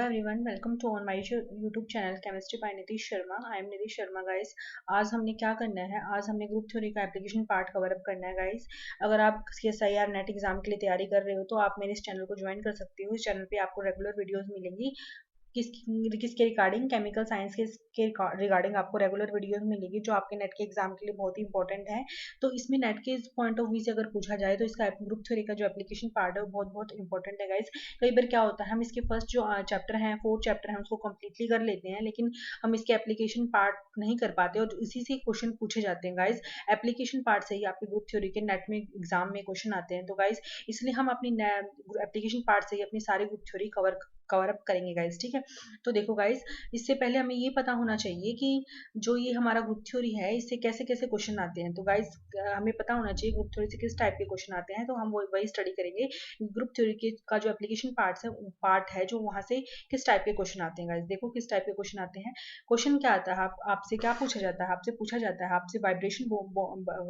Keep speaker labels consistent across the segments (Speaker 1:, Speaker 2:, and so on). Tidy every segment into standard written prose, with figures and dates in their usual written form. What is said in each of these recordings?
Speaker 1: everyone, welcome to on my YouTube channel Chemistry by Nitish Sharma. I am Nitish Sharma guys. आज हमने क्या करना है, आज हमने ग्रुप थ्योरी का एप्लीकेशन पार्ट कवर अप करना है गाइस। अगर आप CSIR नेट एग्जाम के लिए तैयारी कर रहे हो तो आप मेरे इस चैनल को ज्वाइन कर सकते हो। इस चैनल पे आपको रेगुलर वीडियोस मिलेंगी किसके रिगार्डिंग केमिकल साइंस के रिगार्डिंग आपको रेगुलर वीडियोस मिलेगी जो आपके नेट के एग्जाम के लिए बहुत ही इंपॉर्टेंट है। तो इसमें नेट के पॉइंट ऑफ व्यू से अगर पूछा जाए तो इसका ग्रुप थ्योरी का जो एप्लीकेशन पार्ट है वो बहुत बहुत इंपॉर्टेंट है गाइस। कई बार क्या होता है, हम इसके फर्स्ट जो चैप्टर हैं, 4 चैप्टर हैं, उसको कंप्लीटली कर लेते हैं, लेकिन हम इसके एप्लीकेशन पार्ट नहीं कर पाते और इसी से क्वेश्चन पूछे जाते हैं गाइस। एप्लीकेशन पार्ट से ही आपके ग्रुप थ्योरी के नेट में एग्जाम में क्वेश्चन आते हैं। तो गाइस इसलिए हम अपनी एप्लीकेशन पार्ट से ही अपनी सारी ग्रुप थ्योरी कवर अप करेंगे गाइस, ठीक है। तो देखो गाइस, इससे पहले हमें ये पता होना चाहिए कि जो ये हमारा ग्रुप थ्योरी है इससे कैसे कैसे क्वेश्चन आते हैं। तो गाइस हमें पता होना चाहिए ग्रुप थ्योरी से किस टाइप के क्वेश्चन आते हैं, तो हम वही स्टडी करेंगे। ग्रुप थ्योरी के का जो एप्लीकेशन पार्ट है जो वहां से किस टाइप के क्वेश्चन आते हैं गाइस। देखो किस टाइप के क्वेश्चन आते हैं। क्वेश्चन क्या आता है, आपसे क्या पूछा जाता है, आपसे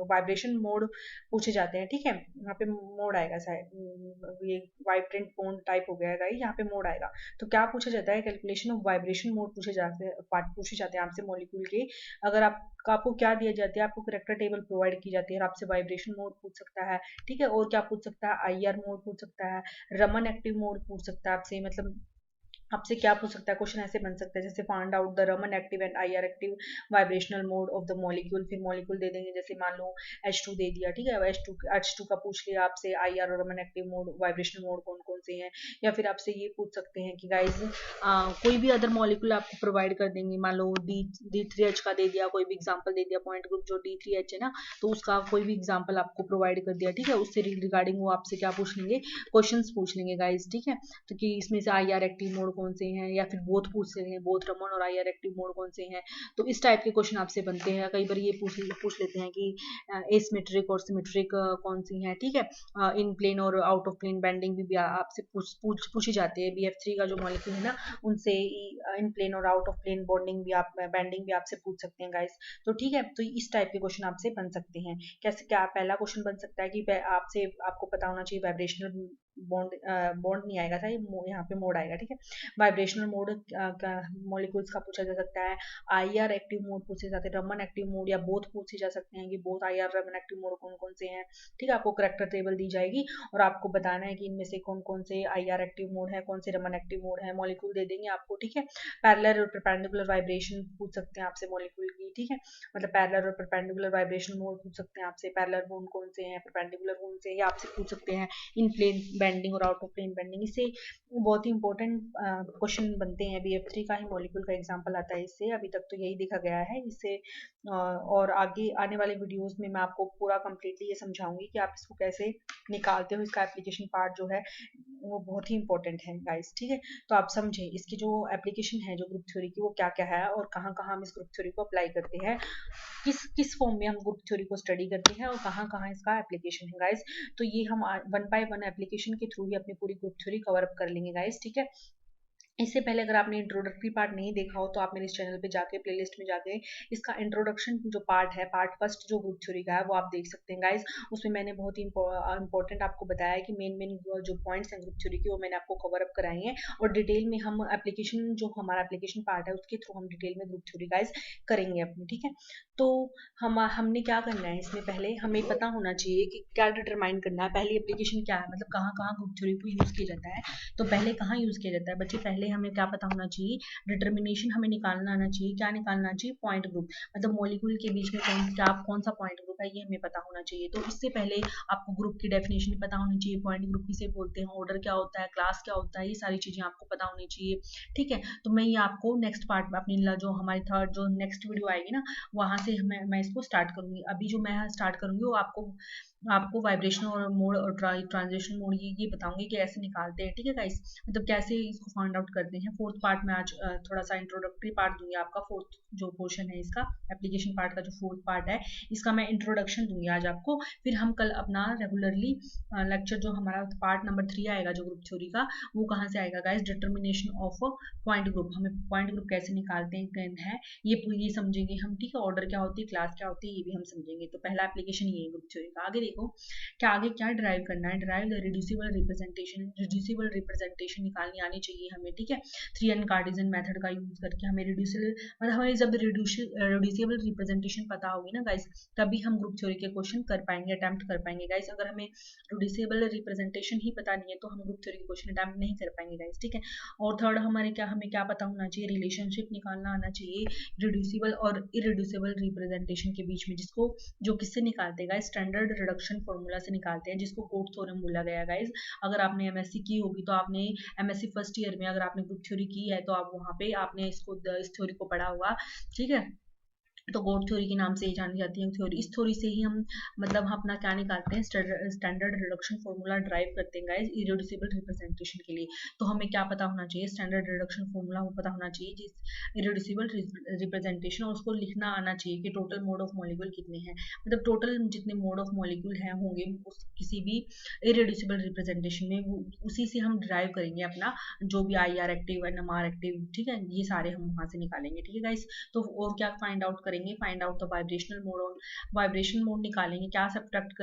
Speaker 1: वाइब्रेशन मोड पूछे जाते हैं, ठीक है। यहाँ पे मोड आएगा, शायद ये वाइब्रेंट मोड टाइप हो गया है गाइस, यहाँ पे मोड आएगा। तो क्या पूछा जाता है, कैलकुलेशन ऑफ वाइब्रेशन मोड पूछे जाते हैं आपसे मॉलिक्यूल के। अगर आपको क्या दिया जाता है, आपको करैक्टर टेबल प्रोवाइड की जाती है और आपसे वाइब्रेशन मोड पूछ सकता है, ठीक है। और क्या पूछ सकता है, IR मोड पूछ सकता है, रमन एक्टिव मोड पूछ सकता है आपसे। मतलब आपसे क्या पूछ सकता है, क्वेश्चन ऐसे बन सकता है जैसे find out the Raman active and IR active vibrational mode of the molecule. फिर मॉलिक्यूल दे देंगे, जैसे मान लो H2 दे दिया, ठीक है। H2 का पूछ लिया आपसे IR और Raman active mode vibrational mode कौन कौन से हैं। या फिर आपसे ये पूछ सकते हैं कि गाइज कोई भी अदर मॉलिक्यूल आपको प्रोवाइड कर देंगे। मान लो D3H का दे दिया, कोई भी एग्जाम्पल दे दिया, पॉइंट ग्रुप जो D3H है ना, तो उसका कोई भी एग्जाम्पल आपको प्रोवाइड कर दिया, ठीक है। उससे रिगार्डिंग वो आपसे क्या पूछ लेंगे, क्वेश्चन पूछ लेंगे गाइज, ठीक है। तो कि इसमें से IR एक्टिव मोड कौन से हैं, या फिर बोथ पूछ लेंगे, बोथ रमन और IR एक्टिव मोड कौन से हैं। तो इस टाइप के क्वेश्चन आपसे बनते हैं। कई बार ये पूछ लेते हैं कि एसिमेट्रिक और सिमेट्रिक कौन सी हैं, ठीक है। इन प्लेन और आउट ऑफ प्लेन बेंडिंग भी आपसे पूछी जाती है। BF3 का जो मॉलिक्यूल है ना, उनसे इन प्लेन और आउट ऑफ प्लेन बॉन्डिंग भी बेंडिंग भी आपसे पूछ सकते हैं गाइस। तो ठीक है, तो इस टाइप के क्वेश्चन आपसे बन सकते हैं। कैसे, क्या पहला क्वेश्चन बन सकता है कि आपको पता होना चाहिए वाइब्रेशनल बॉन्ड नहीं आएगा था, यहाँ पे मोड आएगा, ठीक है। वाइब्रेशनल मोड मॉलिक्यूल्स का पूछा जा सकता है। IR एक्टिव मोड पूछे जाते हैं, रमन एक्टिव मोड या बोथ पूछे जा सकते हैं कि both IR Raman active mode कौन कौन से हैं, ठीक है। आपको करैक्टर टेबल दी जाएगी और आपको बताना है कि इनमें से कौन कौन से IR एक्टिव मोड है, कौन से रमन एक्टिव मोड है। मॉलिक्यूल दे देंगे आपको, ठीक है। पैरेलल और परपेंडिकुलर वाइब्रेशन पूछ सकते हैं आपसे मॉलिक्यूल की, ठीक है। मतलब पैरेलल और परपेंडिकुलर वाइब्रेशन मोड पूछ सकते हैं आपसे, पैरेलल बॉन्ड कौन से हैं, परपेंडिकुलर कौन से, या आपसे पूछ सकते हैं इन प्लेन बेंडिंग और आउट ऑफ प्लेन बेंडिंग। इससे बहुत ही इंपॉर्टेंट क्वेश्चन बनते हैं। BF3 का ही मॉलिक्यूल का एग्जांपल आता है इससे। अभी तक तो यही देखा गया है इससे। और आगे आने वाले वीडियोस में मैं आपको पूरा कंप्लीटली ये समझाऊंगी कि आप इसको कैसे निकालते हो। इसका एप्लीकेशन पार्ट जो है वो बहुत ही इंपॉर्टेंट है गाइस, ठीक है। तो आप समझे इसकी जो एप्लीकेशन है जो ग्रुप थ्योरी की, वो क्या क्या है और कहाँ कहाँ हम इस ग्रुप थ्योरी को अप्लाई करते हैं, किस किस फॉर्म में हम ग्रुप थ्योरी को स्टडी करते हैं और कहाँ कहाँ इसका एप्लीकेशन है गाइस। तो ये हम वन बाय वन एप्लीकेशन के थ्रू ही अपनी पूरी ग्रुप थ्योरी कवर अप कर लेंगे गाइस, ठीक है। इससे पहले अगर आपने इंट्रोडक्टरी पार्ट नहीं देखा हो तो आप मेरे इस चैनल पे जाके प्लेलिस्ट में जाके इसका इंट्रोडक्शन जो पार्ट है, पार्ट फर्स्ट जो ग्रुप थ्योरी का है, वो आप देख सकते हैं गाइस। उसमें मैंने बहुत ही इंपॉर्टेंट आपको बताया कि मेन मेन जो पॉइंट्स हैं ग्रुप थ्योरी के, वो मैंने आपको कवर अप कराए हैं। और डिटेल में हम एप्लीकेशन, जो हमारा एप्लीकेशन पार्ट है, उसके थ्रू हम डिटेल में ग्रुप थ्योरी गाइस करेंगे अपनी, ठीक है। तो हमने क्या करना है, इसमें पहले हमें पता होना चाहिए कि क्या डिटरमाइन करना है, पहली एप्लीकेशन क्या है, मतलब कहाँ कहाँ ग्रुप थ्योरी को यूज किया जाता है। तो पहले कहाँ यूज किया जाता है बच्चे, पहले हमें क्या पता होना चाहिए, डिटर्मिनेशन हमें निकालना आना चाहिए। क्या निकालना चाहिए, पॉइंट ग्रुप, मतलब मॉलिक्यूल के बीच में कौन सा पॉइंट ग्रुप है, ये हमें पता होना चाहिए। तो इससे पहले आपको ग्रुप की डेफिनेशन पता होनी चाहिए, पॉइंट ग्रुप किसे बोलते हैं, ऑर्डर क्या होता है, क्लास क्या होता है, ये सारी चीजें आपको पता होनी चाहिए, ठीक है। तो मैं ये आपको नेक्स्ट पार्ट में अपनी जो हमारी थर्ड जो नेक्स्ट वीडियो आएगी ना, वहां से मैं इसको स्टार्ट करूंगी। अभी जो मैं स्टार्ट करूंगी वो आपको वाइब्रेशन और मोड और ट्रांजिशन मोड ये बताऊंगी कि ऐसे निकालते हैं, ठीक है गाइस। मतलब कैसे इसको फाइंड आउट करते हैं। फोर्थ पार्ट में आज थोड़ा सा इंट्रोडक्टरी पार्ट दूंगी आपका, फोर्थ जो पोर्शन है इसका एप्लीकेशन पार्ट का जो फोर्थ पार्ट है, इसका मैं इंट्रोडक्शन दूंगी आज आपको। फिर हम कल अपना रेगुलरली लेक्चर जो हमारा पार्ट नंबर 3 आएगा जो ग्रुप थ्योरी का, वो कहाँ से आएगा guys, determination of point group. हमें पॉइंट ग्रुप कैसे निकालते हैं ये समझेंगे हम, ठीक है। ऑर्डर क्या होती है, क्लास क्या होती है, ये भी हम समझेंगे। तो पहला एप्लीकेशन ये है ग्रुप थ्योरी का। आगे देखो क्या ड्राइव करना है, drive the reducible representation. Reducible representation निकालनी आनी चाहिए हमें, ठीक ठीक है। 3n कार्टेशियन मेथड का यूज करके हमें हमें जब रिड्यूसिबल रिप्रेजेंटेशन पता होगी ना गाइस, तभी हम ग्रुप थ्योरी के क्वेश्चन कर पाएंगे, अटेम्प्ट कर पाएंगे गाइस। अगर हमें रिड्यूसिबल रिप्रेजेंटेशन ही पता नहीं है तो हम ग्रुप थ्योरी के क्वेश्चन अटेम्प्ट नहीं कर पाएंगे गाइस, ठीक है। और थर्ड हमें क्या पता होना चाहिए, रिलेशनशिप निकालना आना चाहिए रिड्यूसिबल और इरिड्यूसिबल रिप्रेजेंटेशन के बीच में, जिसको जो किससे निकालते हैं गाइस, स्टैंडर्ड रिडक्शन फॉर्मूला से निकालते हैं, जिसको गोट थ्योरम बोला गया गाइस। अगर आपने एमएससी की होगी तो आपने एमएससी फर्स्ट ईयर में अगर आपने ग्रुप थ्योरी की है तो आप वहाँ पे आपने इस थ्योरी को पढ़ा होगा, ठीक है। तो गोट थ्योरी के नाम से ही जानी जाती है थ्योरी। इस थ्योरी से ही हम मतलब हम अपना क्या निकालते हैं, स्टैंडर्ड रिडक्शन फॉर्मूला ड्राइव करते हैं गाइस इरिड्यूसिबल रिप्रेजेंटेशन के लिए। तो हमें क्या पता होना चाहिए, स्टैंडर्ड रिडक्शन फॉर्मूला हमें पता होना चाहिए जिस इरिड्यूसिबल रिप्रेजेंटेशन, और उसको लिखना आना चाहिए कि टोटल मोड ऑफ मॉलिक्यूल कितने हैं, मतलब टोटल जितने मोड ऑफ मॉलिक्यूल हैं होंगे उस किसी भी इरिड्यूसिबल रिप्रेजेंटेशन में, उसी से हम ड्राइव करेंगे अपना जो भी I R active N M R active, ठीक है, ये सारे हम वहां से निकालेंगे, ठीक है गाइस। तो और क्या फाइंड आउट करेंगे, find out the vibrational mode, और वाइब्रेशन मोड निकालेंगे, क्या सब्ट्रैक्ट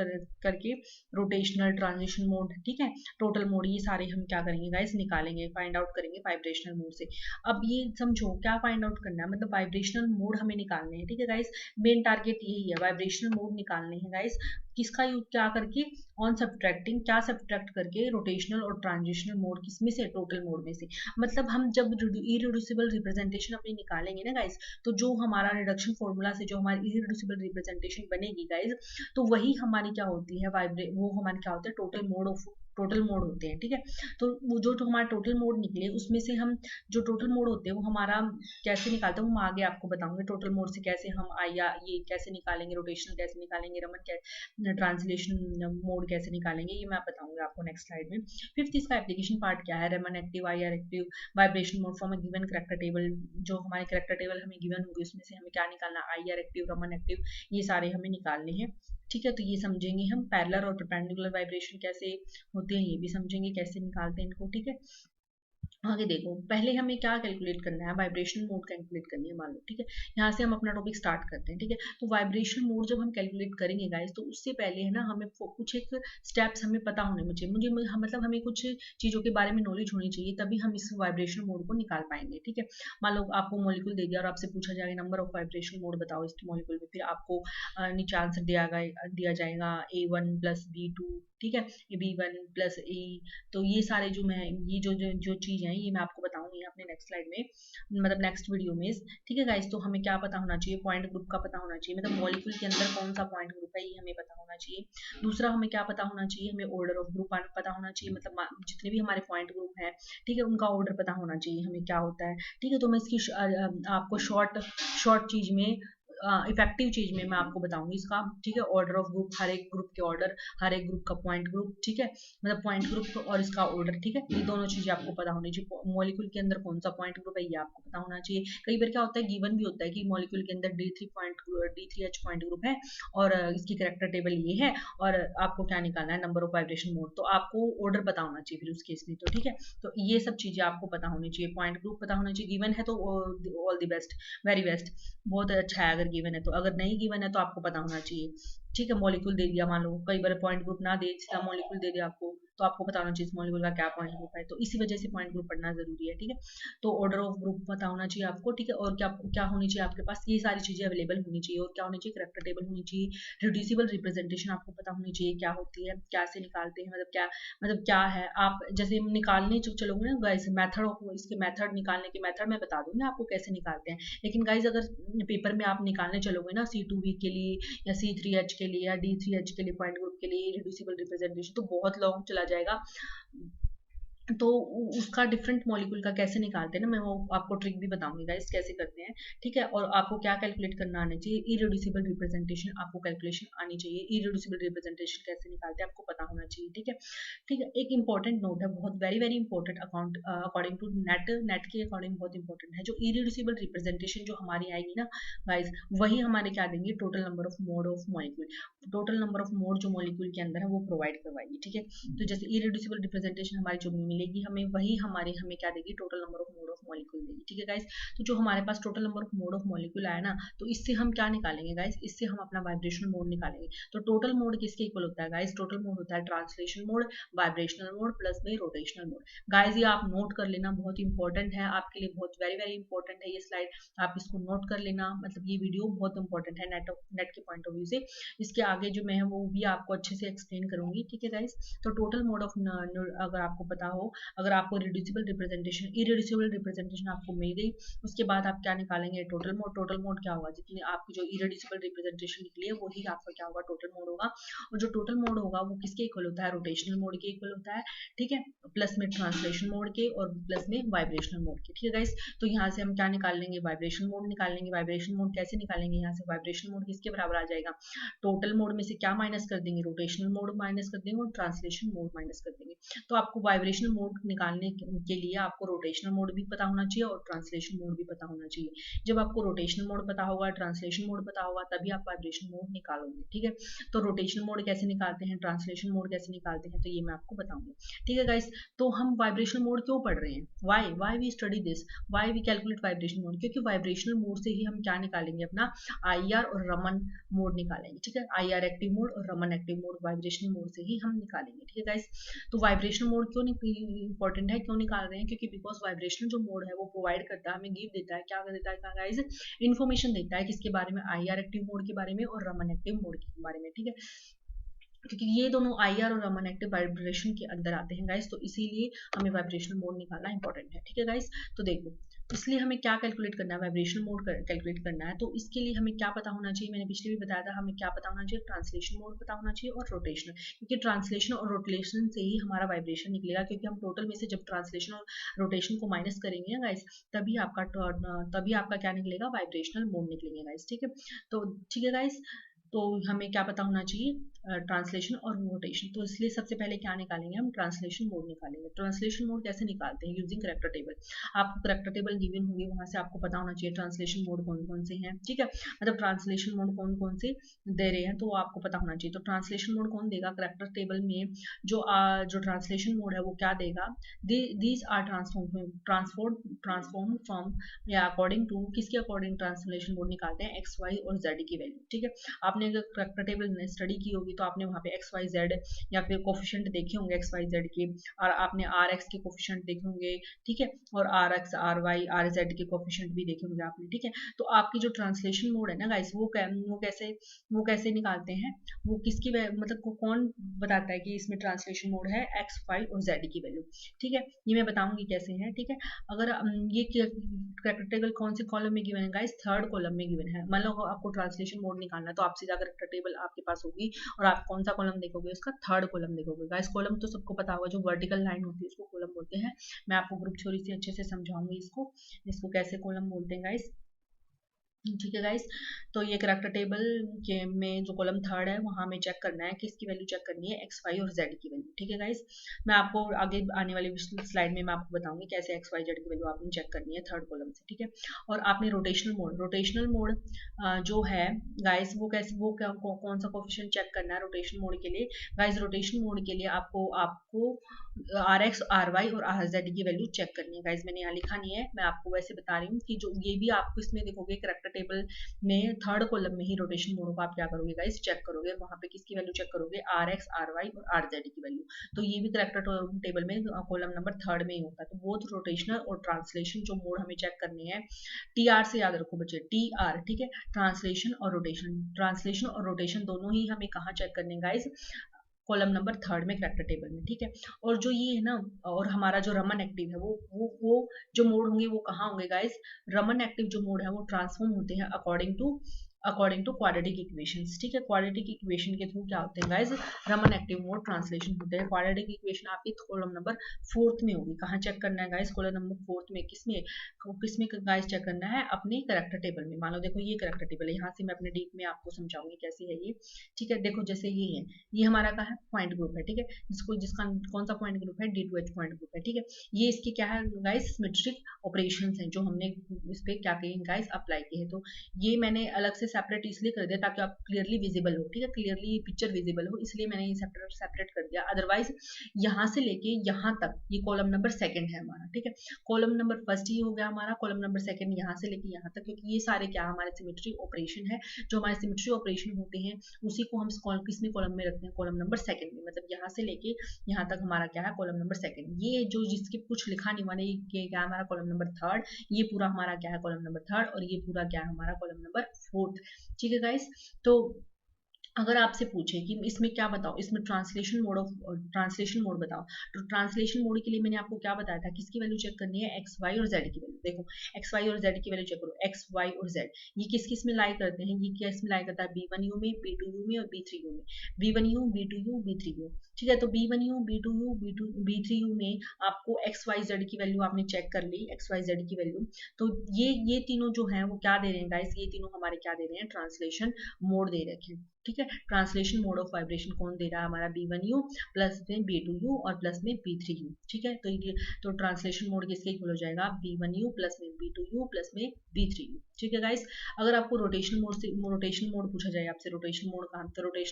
Speaker 1: करके रोटेशनल, ट्रांजिशन मोड, ठीक है, टोटल मोड, ये सारे हम क्या करेंगे गाइस, निकालेंगे, फाइंड आउट करेंगे वाइब्रेशनल मोड से। अब ये समझो क्या फाइंड आउट करना है, मतलब वाइब्रेशनल मोड हमें निकालने हैं, ठीक है गाइस। मेन टारगेट यही है, वाइब्रेशनल मोड निकालने हैं गाइस। किसका यूज क्या करके, ऑन सब्ट्रैक्टिंग, क्या सब्ट्रैक्ट करके रोटेशनल और ट्रांजिशनल मोड, किसमें से, टोटल मोड में से। मतलब हम जब इरिड्यूसिबल रिप्रेजेंटेशन अपनी निकालेंगे ना गाइस, तो जो हमारा रिडक्शन फॉर्मूला से जो हमारी इरिड्यूसिबल रिप्रेजेंटेशन बनेगी गाइस, तो वही हमारी क्या होती है, वो हमारी क्या होता है, टोटल मोड होते हैं, ठीक है। तो वो जो हमारा टोटल मोड निकले उसमें से हम जो टोटल मोड होते हैं वो हमारा कैसे निकालते हैं वो मैं आगे आपको बताऊंगी। टोटल मोड से कैसे हम आया ये कैसे निकालेंगे, रोटेशनल कैसे निकालेंगे, रमन ट्रांसलेशन मोड कैसे निकालेंगे, ये मैं बताऊंगी आपको नेक्स्ट स्लाइड में। फिफ्थ, इसका एप्लीकेशन पार्ट क्या है, रमन एक्टिव, आई R active, vibration mode form given character table, जो हमारे करेक्टर टेबल हमें गिवन होगी उसमें से हमें क्या निकालना, आई आर एक्टिव, रमन एक्टिव, ये सारे हमें निकालने हैं, ठीक है। तो ये समझेंगे हम, पैरेलल और परपेंडिकुलर वाइब्रेशन कैसे होते हैं ये भी समझेंगे, कैसे निकालते हैं इनको, ठीक है। आगे देखो, पहले हमें क्या कैलकुलेट करना है, वाइब्रेशनल मोड कैलकुलेट करनी है मान लो, ठीक है। यहाँ से हम अपना टॉपिक स्टार्ट करते हैं, ठीक है। तो वाइब्रेशनल मोड जब हम कैलकुलेट करेंगे गाइस, तो उससे पहले है ना हमें कुछ एक स्टेप्स हमें पता होने में चाहिए, मतलब हमें कुछ चीज़ों के बारे में नॉलेज होनी चाहिए, तभी हम इस वाइब्रेशनल मोड को निकाल पाएंगे, ठीक है। मान लो आपको मॉलिक्यूल दे दिया और आपसे पूछा जाएगा नंबर ऑफ वाइब्रेशनल मोड बताओ इस मॉलिक्यूल में, फिर आपको नीचे आंसर दिया जाएगा A1 + B2, ठीक है, B1 + E। तो ये सारे जो मैं ये जो चीज़ है ये मैं आपको बताऊंगी अपने नेक्स्ट स्लाइड में, मतलब नेक्स्ट वीडियो में, ठीक है गाइस। तो हमें क्या पता होना चाहिए, पॉइंट ग्रुप का पता होना चाहिए, मतलब मॉलिक्यूल के अंदर कौन सा पॉइंट ग्रुप है ये हमें पता होना चाहिए। दूसरा हमें क्या पता होना चाहिए, हमें ऑर्डर ऑफ ग्रुप पता होना चाहिए, मतलब जितने भी हमारे पॉइंट ग्रुप है, ठीक है, उनका ऑर्डर पता होना चाहिए हमें क्या होता है, ठीक है। तो मैं इसकी आपको शॉर्ट चीज में इफेक्टिव चीज में मैं आपको बताऊंगी इसका, ठीक है। ऑर्डर ऑफ ग्रुप, हर एक ग्रुप के ऑर्डर, हर एक ग्रुप का पॉइंट ग्रुप, ठीक है, मतलब पॉइंट ग्रुप और इसका ऑर्डर, ठीक है, ये दोनों चीजें आपको पता होनी चाहिए। मॉलिक्यूल के अंदर कौन सा पॉइंट ग्रुप है ये आपको पता होना चाहिए। कई बार क्या होता है, गिवन भी होता है कि मॉलिक्यूल के अंदर D3H पॉइंट ग्रुप है और इसकी कैरेक्टर टेबल ये है, और आपको क्या निकालना है, नंबर ऑफ वाइब्रेशन मोड, तो आपको ऑर्डर पता होना चाहिए फिर उस केस में, तो ठीक है। तो ये सब चीजें आपको पता होनी चाहिए, पॉइंट ग्रुप पता होना चाहिए, गिवन है तो all the best, very best, बहुत अच्छा है अगर गिवन है तो, अगर नहीं गिवन है तो आपको पता होना चाहिए, ठीक है। मॉलिक्यूल दे दिया, मान लो कई बार पॉइंट ग्रुप ना दे, सीधा मॉलिक्यूल दे दिया आपको, तो आपको पता होना चाहिए इस मॉलिक्यूल का क्या पॉइंट ग्रुप है, तो इसी वजह से पॉइंट ग्रुप पढ़ना जरूरी है, ठीक है। तो ऑर्डर ऑफ ग्रुप पता होना चाहिए आपको, ठीक है। और क्या होनी चाहिए आपके पास, ये सारी चीजें अवेलेबल होनी चाहिए, और क्या होनी चाहिए, करेक्टर टेबल होनी चाहिए, रिड्यूसिबल रिप्रेजेंटेशन आपको पता होनी चाहिए क्या होती है, कैसे निकालते हैं, मतलब क्या है। आप जैसे निकालने चलोगे ना गाइस, इसके मेथड निकालने के मेथड मैं बता दूंगी आपको कैसे निकालते हैं, लेकिन गाइस अगर पेपर में आप निकालने चलोगे ना C2V के लिए या C3H के लिए या D3H के लिए पॉइंट ग्रुप के लिए रिड्यूसिबल रिप्रेजेंटेशन, तो बहुत लॉन्ग चला जाएगा। तो उसका डिफरेंट मॉलिक्यूल का कैसे निकालते हैं ना, मैं वो आपको ट्रिक भी बताऊंगी गाइस कैसे करते हैं, ठीक है। और आपको क्या कैलकुलेट करना आना चाहिए, इरिड्यूसिबल रिप्रेजेंटेशन आपको कैलकुलेशन आनी चाहिए, इरिड्यूसिबल रिप्रेजेंटेशन कैसे निकालते हैं आपको पता होना चाहिए, ठीक है। ठीक है, एक इंपॉर्टेंट नोट है, बहुत very very important, according to net के अकॉर्डिंग बहुत इंपॉर्टेंट है, जो इरिड्यूसिबल रिप्रेजेंटेशन जो हमारी आएगी ना गाइस, वही हमारे क्या देंगे, total number of mode of molecule, total number of mode जो मॉलिक्यूल के अंदर है वो प्रोवाइड करवाएगी, ठीक है। तो जैसे इरिड्यूसिबल रिप्रेजेंटेशन हमारी जो मिलेगी हमें वही हमें क्या देगी, total number of mode of molecule देगी। ठीक है गाइस, तो जो हमारे पास total number of mode of molecule आया ना, तो इससे हम क्या निकालेंगे गाइस, इससे हम अपना वाइब्रेशनल मोड निकालेंगे। तो टोटल मोड किसके इक्वल होता है गाइस, टोटल मोड होता है translation mode, vibrational mode plus में रोटेशनल मोड। गाइस ये आप नोट कर लेना, बहुत इंपॉर्टेंट है आपके लिए, बहुत वेरी वेरी इंपॉर्टेंट है ये स्लाइड, आप इसको नोट कर लेना। मतलब ये वीडियो बहुत इंपॉर्टेंट है नेट के पॉइंट ऑफ व्यू से। इसके आगे जो मैं है वो भी आपको अच्छे से एक्सप्लेन करूंगी। ठीक है गाइस, तो टोटल मोड ऑफ, अगर आपको पता हो, अगर आपको रिड्यूसिबल रिप्रेजेंटेशन, इरेड्यूसिबल रिप्रेजेंटेशन आपको मिल गई, उसके बाद आप क्या निकालेंगे, टोटल मोड। टोटल मोड क्या होगा, जितनी आपकी जो इरेड्यूसिबल रिप्रेजेंटेशन निकली है वही आपका क्या होगा, टोटल मोड होगा। और जो टोटल मोड होगा वो किसके इक्वल होता है, रोटेशनल मोड के इक्वल होता है। ठीक है, प्लस में ट्रांसलेशन मोड के और प्लस में वाइब्रेशनल मोड के। ठीक है गाइस, तो यहाँ से हम क्या निकाल लेंगे, वाइब्रेशनल मोड निकाल लेंगे। वाइब्रेशनल मोड कैसे निकालेंगे, यहाँ से वाइब्रेशनल मोड किसके बराबर आ जाएगा, टोटल मोड में से क्या माइनस कर देंगे, रोटेशनल मोड माइनस कर देंगे और ट्रांसलेशन मोड माइनस कर देंगे। तो आपको वाइब्रेशनल मोड निकालने के लिए आपको रोटेशनल मोड भी पता होना चाहिए और ट्रांसलेशन मोड भी पता होना चाहिए। जब आपको रोटेशनल मोड पता होगा, ट्रांसलेशन मोड पता होगा, तभी आप वाइब्रेशनल मोड निकालोगे। ठीक है, तो रोटेशनल मोड कैसे निकालते हैं, ट्रांसलेशन मोड कैसे निकालते हैं, तो ये मैं आपको बताऊंगी। ठीक है गाइस, तो हम वाइब्रेशनल मोड क्यों पढ़ रहे हैं, why we study this, why we calculate vibrational mode, क्योंकि वाइब्रेशनल मोड से ही हम क्या निकालेंगे, अपना आईआर और रमन मोड निकालेंगे। ठीक है, आईआर एक्टिव मोड और Raman active mode vibrational mode से ही हम निकालेंगे। ठीक है गाइस, तो वाइब्रेशनल मोड क्यों इंपॉर्टेंट है, क्यों निकाल रहे हैं, क्योंकि बिकॉज वाइब्रेशनल जो मोड है वो प्रोवाइड करता है, हमें गिव देता है, क्या देता है गाइस, इन्फॉर्मेशन देता है किसके बारे में, आईआर एक्टिव मोड के बारे में और रमन एक्टिव मोड के बारे में। ठीक है, क्योंकि ये दोनों आईआर और रमन एक्टिव वाइब्रेशन के अंदर आते हैं गाइस, तो इसीलिए हमें वाइब्रेशनल मोड निकालना इंपॉर्टेंट है। ठीक है गाइस, तो देखो इसलिए हमें क्या कैलकुलेट करना है, वाइब्रेशनल मोड कैलकुलेट करना है, तो इसके लिए हमें क्या पता होना चाहिए, मैंने पिछले भी बताया था, हमें क्या पता होना चाहिए, ट्रांसलेशन मोड पता होना चाहिए और रोटेशनल, क्योंकि ट्रांसलेशन और रोटेशन से ही हमारा वाइब्रेशन निकलेगा, क्योंकि हम टोटल में से जब ट्रांसलेशन और रोटेशन को माइनस करेंगे ना गाइस, तभी आपका क्या निकलेगा, वाइब्रेशनल मोड निकलेंगे गाइस। ठीक है, तो ठीक है गाइस, तो हमें क्या पता होना चाहिए, ट्रांसलेशन और रोटेशन। तो इसलिए सबसे पहले क्या निकालेंगे, हम ट्रांसलेशन मोड निकालेंगे। ट्रांसलेशन मोड कैसे निकालते हैं, यूजिंग करैक्टर टेबल। आपको करैक्टर टेबल गिवन होगी, वहां से आपको पता होना चाहिए ट्रांसलेशन मोड कौन कौन से हैं। ठीक है, मतलब ट्रांसलेशन मोड कौन कौन से दे रहे हैं, तो आपको पता होना चाहिए। तो ट्रांसलेशन मोड कौन देगा, करैक्टर टेबल में जो ट्रांसलेशन मोड है वो क्या देगा, दीज आर ट्रांसफॉर्म फ्रॉम या अकॉर्डिंग टू, किसके अकॉर्डिंग ट्रांसलेशन मोड निकालते हैं, एक्स वाई और जेड की वैल्यू। ठीक है, आपने अगर करैक्टर टेबल स्टडी की होगी तो आपने वहाँ पे एक्स वाई जेड या फिर कोफिशिएंट देखे होंगे एक्स वाई जेड के, और आपने आर एक्स के कोफिशिएंट देखे होंगे। ठीक है, और R x R y R z के कोफिशिएंट भी देखे होंगे आपने। ठीक है, तो आपकी जो ट्रांसलेशन मोड है ना गाइस, वो कैसे निकालते हैं, वो किसकी मतलब कौन बताता है कि इसमें ट्रांसलेशन मोड है, एक्स वाई और जेड की वैल्यू। ठीक है, ये मैं बताऊंगी कैसे है। ठीक है, अगर ये करैक्टर टेबल कौन से कॉलम में गिवन है गाइस, थर्ड कॉलम में गिवन है। मान लो आपको ट्रांसलेशन मोड निकालना है तो आप सीधा करैक्टर टेबल आपके पास होगी और आप कौन सा कॉलम देखोगे, उसका थर्ड कॉलम देखोगे गाइस। कॉलम तो सबको पता होगा, जो वर्टिकल लाइन होती है उसको कॉलम बोलते हैं। मैं आपको ग्रुप थ्योरी से अच्छे से समझाऊंगी इसको कैसे कॉलम बोलते हैं गाइस। ठीक है गाइस, तो ये करैक्टर टेबल के में जो कॉलम थर्ड है वहां हमें चेक करना है, किसकी वैल्यू चेक करनी है, एक्स वाई और जेड की वैल्यू। ठीक है गाइस, मैं आपको आगे आने वाली स्लाइड में मैं आपको बताऊंगी कैसे एक्स वाई जेड की वैल्यू आपने चेक करनी है थर्ड कॉलम से। ठीक है, और आपने रोटेशनल मोड जो है गाइस, वो कैसे कौन सा कोफिशिएंट चेक करना है रोटेशनल मोड के लिए गाइस। रोटेशनल मोड के लिए आपको आर एक्स आर वाई और आर जेड की वैल्यू चेक करनी है गाइस। मैंने यहाँ लिखा नहीं है, मैं आपको वैसे बता रही हूँ कि जो ये भी आपको इसमें देखोगे करैक्टर टेबल में थर्ड कॉलम में ही रोटेशन मोड को आप क्या करोगे गाइस, चेक करोगे, वहां पे किसकी वैल्यू चेक करोगे, आर एक्स आर वाई और आर जेड की वैल्यू। तो ये भी करैक्टर टेबल में कॉलम नंबर थर्ड में ही होता है। तो बोथ रोटेशनल और ट्रांसलेशन जो मोड हमें चेक करने हैं, टी आर से याद रखो बच्चे, टी आर। ठीक है, ट्रांसलेशन और रोटेशन दोनों ही हमें कहाँ चेक करने हैं गाइस, कॉलम नंबर थर्ड में करैक्टर टेबल में। ठीक है, और जो ये है ना, और हमारा जो रमन एक्टिव है वो जो मोड होंगे वो कहाँ होंगे गाइस, रमन एक्टिव जो मोड है वो ट्रांसफॉर्म होते हैं अकॉर्डिंग टू क्वाड्रेटिक इक्वेशंस। ठीक है, क्वाड्रेटिक इक्वेशन के थ्रू क्या होते हैं guys, Raman active mode translation होते हैं। क्वाड्रेटिक इक्वेशन आपकी कॉलम नंबर फोर्थ में होगी। कहाँ चेक करना है गाइस, कॉलम नंबर फोर्थ में। किसमें गाइस चेक करना है, अपने करैक्टर टेबल में। मान लो देखो ये करैक्टर टेबल है, यहाँ से मैं अपने डीप में आपको समझाऊंगी कैसे है ये। ठीक है, देखो जैसे ये है, ये हमारा का है पॉइंट ग्रुप है। ठीक है, जिसका कौन सा पॉइंट ग्रुप है, D2H पॉइंट ग्रुप है। ठीक है, ये इसके क्या है गाइस, सिमेट्रिक ऑपरेशंस हैं जो हमने इस पे क्या किए गाइस, अप्लाई किए हैं। तो ये मैंने अलग से सेपरेट इसलिए कर दिया ताकि आप क्लियरली विजिबल हो, ठीक है, क्लियरली पिक्चर विजिबल हो, इसलिए मैंने ये सेपरेट कर दिया। अदरवाइज यहाँ से लेके यहाँ तक ये कॉलम नंबर सेकंड है हमारा, ठीक है। कॉलम नंबर फर्स्ट ये हो गया हमारा, कॉलम नंबर सेकंड यहाँ से लेके यहाँ तक, क्योंकि ये सारे क्या हमारे सिमेट्री ऑपरेशन है। जो हमारे सिमेट्री ऑपरेशन होते हैं उसी को हम किसमें कॉलम में रखते हैं, कॉलम नंबर सेकंड में, मतलब यहाँ से लेके यहाँ तक हमारा क्या है, कॉलम नंबर सेकंड। ये जो जिसके कुछ लिखा नहीं मैंने, ये क्या हमारा कॉलम नंबर थर्ड, ये पूरा हमारा क्या है कॉलम नंबर थर्ड, और ये पूरा क्या है हमारा कॉलम नंबर फोर्थ, ठीक है गाइस। तो अगर आपसे पूछे कि इसमें क्या बताओ, इसमें ट्रांसलेशन मोड बताओ, तो ट्रांसलेशन मोड के लिए मैंने आपको क्या बताया था, किसकी वैल्यू चेक करनी है, एक्स वाई और जेड की वैल्यू। देखो एक्स वाई और जेड की वैल्यू चेक करो, एक्स वाई और जेड ये किस किस में लाई करते हैं, ये किस में लाई करता है, B1U में, B2U में और B3U में, B1U B2U B3U, ठीक है। तो B1U B2U B3U में आपको एक्स वाई जेड की वैल्यू आपने चेक कर ली, एक्स वाई जेड की वैल्यू। तो ये तीनों जो है वो क्या दे रहे हैं गाइस, ये तीनों हमारे क्या दे रहे हैं, ट्रांसलेशन मोड दे रखे हैं, ठीक है। ट्रांसलेशन मोड ऑफ वाइब्रेशन कौन दे रहा है, हमारा B1U प्लस में B2U और प्लस में B3U, ठीक है। तो ट्रांसलेशन मोड किसके इक्वल हो जाएगा, B1U प्लस में B2U प्लस में B3U, ठीक है गाइस। अगर आपको रोटेशन मोड पूछा जाए आपसे, रोटेशन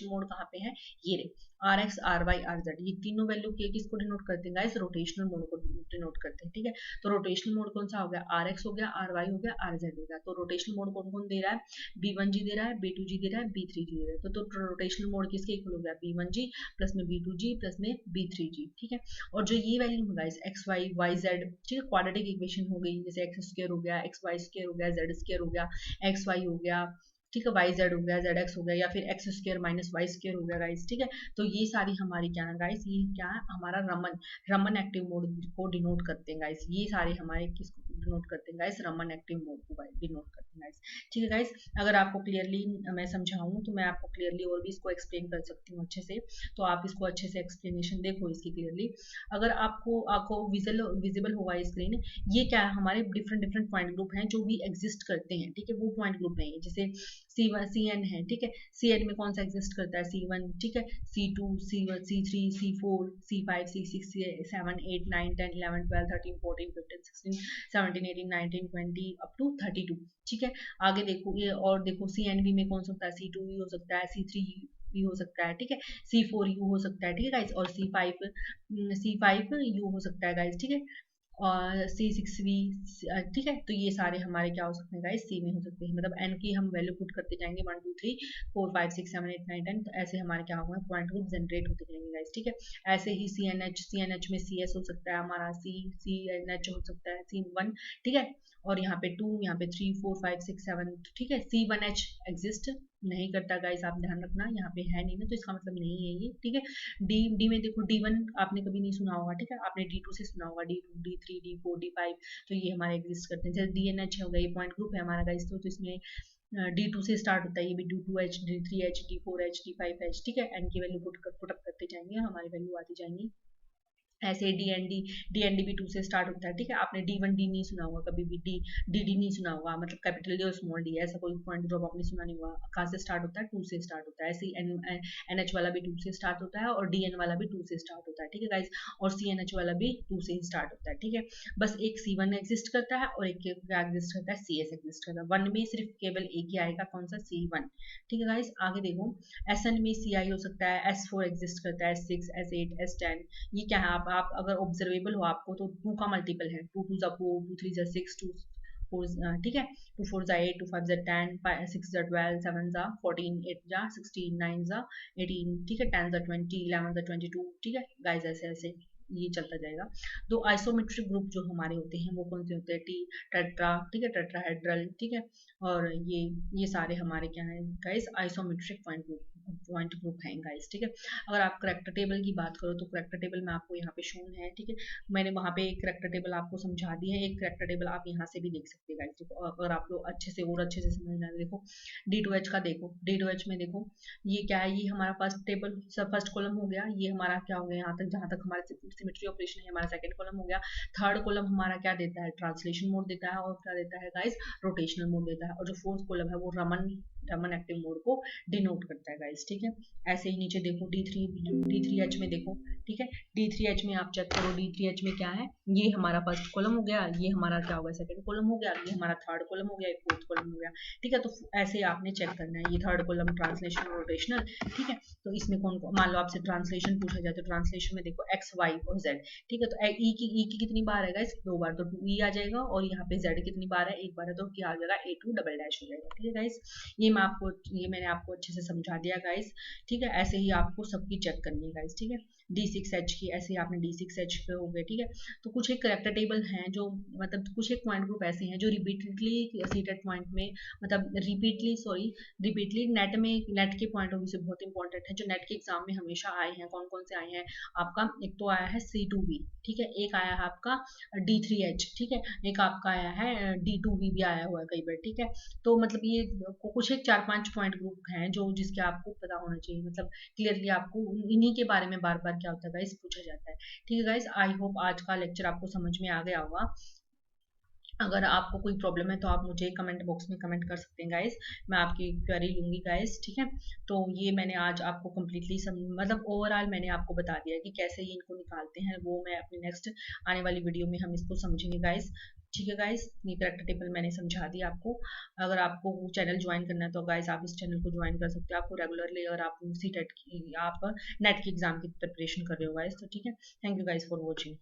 Speaker 1: मोड कहाँ पे है, ये रे, RX RY RZ ये तीनों वैल्यू के किसको डिनोट करते हैं गाइस, रोटेशनल मोड को डिनोट करते हैं, ठीक है। तो रोटेशनल मोड कौन सा हो गया, RX हो गया, RY हो गया, RZ हो गया। तो रोटेशनल मोड कौन कौन दे रहा है, B1G दे रहा है, B2G दे रहा है, B3G दे रहा है। तो रोटेशनल मोड किसके इक्वल हो गया, B1G प्लस में B2G प्लस में B3G, ठीक है। और जो ये वैल्यू है guys x y y z, ठीक है, क्वाड्रेटिक इक्वेशन हो गई, जैसे एक्स स्क्वायर हो गया, एक्स वाई स्क्वायर हो गया, जेड स्क्वायर हो गया, एक्स वाई हो गया, ठीक है, वाई जेड हो गया, जेड एक्स हो गया, या फिर x square minus y square हो गया गाइस, ठीक है। तो ये सारी हमारी क्या है गाइस, ये क्या है हमारा रमन एक्टिव मोड को डिनोट करते हैं गाइस, ये सारे हमारे किसको डिनोट करते हैं गाइस, रमन एक्टिव मोड को डिनोट करते हैं गाइस, ठीक है गाइस। अगर आपको क्लियरली मैं समझाऊं तो मैं आपको क्लियरली और भी इसको एक्सप्लेन कर सकती हूँ अच्छे से, तो आप इसको अच्छे से एक्सप्लेनेशन देखो इसकी क्लियरली। अगर आपको विजिबल होगा स्क्रीन, ये क्या है, हमारे डिफरेंट पॉइंट ग्रुप हैं जो भी एग्जिस्ट करते हैं, ठीक है, वो पॉइंट ग्रुप है, जैसे CN है, ठीक है। CN में कौन सा एग्जिस्ट करता है, C1, ठीक है, C2 C1 C3 C4 C5 C6 C7 8 9 10 11 12 13 14 15 16 17 18 19 20 up to 32, ठीक है। आगे देखो ये, और देखो CNV में कौन सा होता है, C2 भी हो सकता है, C3 भी हो सकता है, ठीक है, C4U हो सकता है, ठीक है गाइस, और C5U हो सकता है गाइस, ठीक है, और C6V, ठीक है। तो ये सारे हमारे क्या हो सकते हैं गाइस, C में हो सकते हैं, मतलब N की हम वैल्यू पुट करते जाएंगे 1 2 3 4 5 6 7 8 9 10, तो ऐसे हमारे क्या होगा, पॉइंट ग्रुप जनरेट होते जाएंगे गाइस, ठीक है। ऐसे ही CNH में CS हो सकता है हमारा, CNH हो सकता है C1, ठीक है, और यहाँ पे 2, यहाँ पे 3 4 5 6 7, ठीक है। C1H एग्जिस्ट नहीं करता गाइस, आप ध्यान रखना, यहाँ पे है नहीं ना, तो इसका मतलब नहीं है ये, ठीक है। डी में देखो, D1 आपने कभी नहीं सुना होगा, ठीक है, आपने D2 से सुना होगा, D2 D3 D4 D5, तो ये हमारे एग्जिस्ट करते हैं। जैसे DNH हो गया, ये पॉइंट ग्रुप है हमारा गाइस, तो इसमें D2 से स्टार्ट होता है, ये भी D2H D3H D4H D5H, ठीक है। N की वैल्यू पुटअप करते जाएंगे, हमारी वैल्यू आती जाएंगी। ऐसे डी एन डी भी 2 से स्टार्ट होता है, ठीक है। आपने D1D नहीं सुना होगा कभी भी, डी नहीं सुना होगा, मतलब कैपिटल डी और स्मॉल डी, ऐसा कोई पॉइंट ग्रुप आपने सुना नहीं होगा। कहाँ से स्टार्ट होता है, 2 से स्टार्ट होता है। ऐसे NH वाला भी 2 से स्टार्ट होता है, और DN वाला भी 2 से स्टार्ट होता है, ठीक है गाइस, और CNH वाला भी 2 से ही स्टार्ट होता है, ठीक है। बस एक C1 एग्जिस्ट करता है और एक क्या एग्जिस्ट करता है, CS एग्जिस्ट करता है। 1 में सिर्फ केवल एक ही आएगा, कौन सा, C1, ठीक है गाइस। आगे देखो, SN में CI हो सकता है, S4 एग्जिस्ट करता है, S6 S8 S10, ये क्या है, आप अगर ऑब्जर्वेबल हो आपको, तो 2 का मल्टीपल है, 2 2 4 2 3 6 2 4, ठीक है, 2 4 8 2 5 10 6 12 7 14 8 16 9 18, ठीक है, 10 20 11 22, ठीक है गाइस, ऐसे ऐसे ये चलता जाएगा। तो आइसोमेट्रिक ग्रुप जो हमारे होते हैं वो कौन से होते हैं, टेट्रा, ठीक है, टेट्राहेड्रल, ठीक है, और ये सारे हमारे क्या है गाइस, आइसोमेट्रिक पॉइंट ग्रुप हैं गाइस, ठीक है। अगर आप करैक्टर टेबल की बात करो, तो करैक्टर टेबल में आपको यहाँ पे शोन है, ठीक है, मैंने वहाँ पे एक करैक्टर टेबल आपको समझा दी है, एक करैक्टर टेबल आप यहाँ से भी देख सकते हैं गाइस, देखो अगर आप लोग अच्छे से और अच्छे से समझना है, देखो D2H का देखो, D2H में देखो ये क्या है, ये हमारा फर्स्ट टेबल फर्स्ट कॉलम हो गया, ये हमारा क्या हो गया, यहाँ तक जहाँ तक हमारा सिमेट्री ऑपरेशन है, हमारा सेकंड कॉलम हो गया। थर्ड कॉलम हमारा क्या देता है, ट्रांसलेशन मोड देता है, और क्या देता है गाइस, रोटेशनल मोड देता है। और जो फोर्थ कॉलम है वो थर्मल एक्टिव मोड को डिनोट करता है गाइस, ठीक है। ऐसे ही नीचे देखो D3H में देखो, ठीक है। D3H में आप चेक करो, D3H में क्या है, ये हमारा फर्स्ट कॉलम हो गया, ये हमारा क्या होगा सेकंड कॉलम हो गया, ये हमारा थर्ड कॉलम हो गया, फोर्थ कॉलम हो गया, ठीक है। तो ऐसे आपने चेक करना है, ये थर्ड कॉलम ट्रांसलेशन रोटेशनल, ठीक है। तो इसमें कौन कौन, मान लो आपसे ट्रांसलेशन पूछा जाए तो ट्रांसलेशन में देखो एक्स वाई और जेड, ठीक है। तो ई की कितनी बार है गाइस, 2 बार, तो 2e आ जाएगा, और यहाँ पे जेड कितनी बार है, एक बार है, तो क्या आ जाएगा A2 डबल डैश हो जाएगा, ठीक है गाइस। ये मैंने आपको अच्छे से समझा दिया गाइस, ठीक है। ऐसे ही आपको सबकी चेक करनी है गाइस, ठीक है। D6H की ऐसे ही आपने D6H पे हो गए, ठीक है। तो कुछ एक करेक्टर टेबल हैं जो, मतलब कुछ एक पॉइंट ग्रुप ऐसे हैं जो रिपीटेडली सीटेड पॉइंट में, मतलब रिपीटली नेट के पॉइंट ऑफ व्यू से बहुत इंपॉर्टेंट है, जो नेट के एग्जाम में हमेशा आए हैं। कौन कौन से आए हैं आपका, एक तो आया है C2B, ठीक है, एक आया है आपका D3H, ठीक है, एक आपका आया है D2B भी आया हुआ है कई बार, ठीक है। तो मतलब ये कुछ एक 4-5 पॉइंट ग्रुप हैं जो जिसके आपको पता होना चाहिए, मतलब क्लियरली आपको इन्हीं के बारे में बार बार क्या होता है गाइस पूछा जाता है, ठीक है गाइस। आई होप आज का लेक्चर आपको समझ में आ गया होगा। अगर आपको कोई प्रॉब्लम है तो आप मुझे कमेंट बॉक्स में कमेंट कर सकते हैं गाइस, मैं आपकी क्वेरी लूंगी गाइस, ठीक है। तो ये मैंने आज आपको कम्प्लीटली मतलब ओवरऑल मैंने आपको बता दिया कि कैसे ये इनको निकालते हैं, वो मैं अपनी नेक्स्ट आने वाली वीडियो में हम इसको समझेंगे गाइस, ठीक है गाइस। ये करेक्टर टेबल मैंने समझा दिया आपको। अगर आपको चैनल ज्वाइन करना है तो गाइस आप इस चैनल को ज्वाइन कर सकते हो, आपको रेगुलरली, अगर आप सी टेट की, आप नेट की एग्जाम की प्रिपरेशन कर रहे हो गाइस, तो ठीक है। Thank you guys for watching.